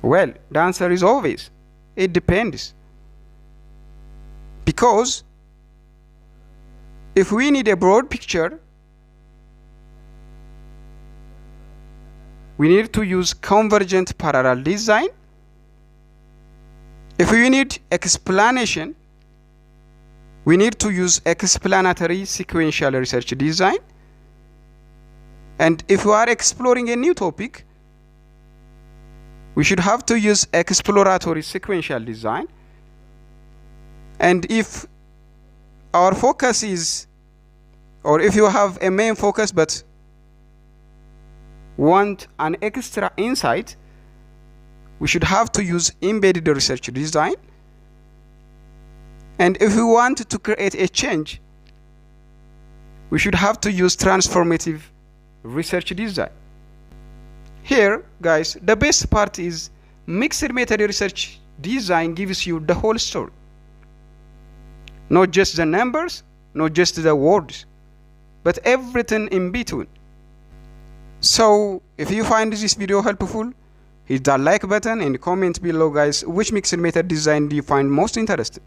Well, the answer is always, it depends. Because if we need a broad picture, we need to use convergent parallel design. If we need explanation, we need to use explanatory sequential research design. And if we are exploring a new topic, we should have to use exploratory sequential design. And if our focus is, or if you have a main focus but want an extra insight, we should have to use embedded research design. And if we want to create a change, we should have to use transformative research design. Here, guys, the best part is mixed method research design gives you the whole story. Not just the numbers, not just the words, but everything in between. So, if you find this video helpful, hit that like button and comment below, guys, which mixed method design do you find most interesting.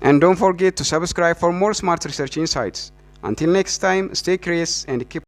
And don't forget to subscribe for more smart research insights. Until next time, stay curious and keep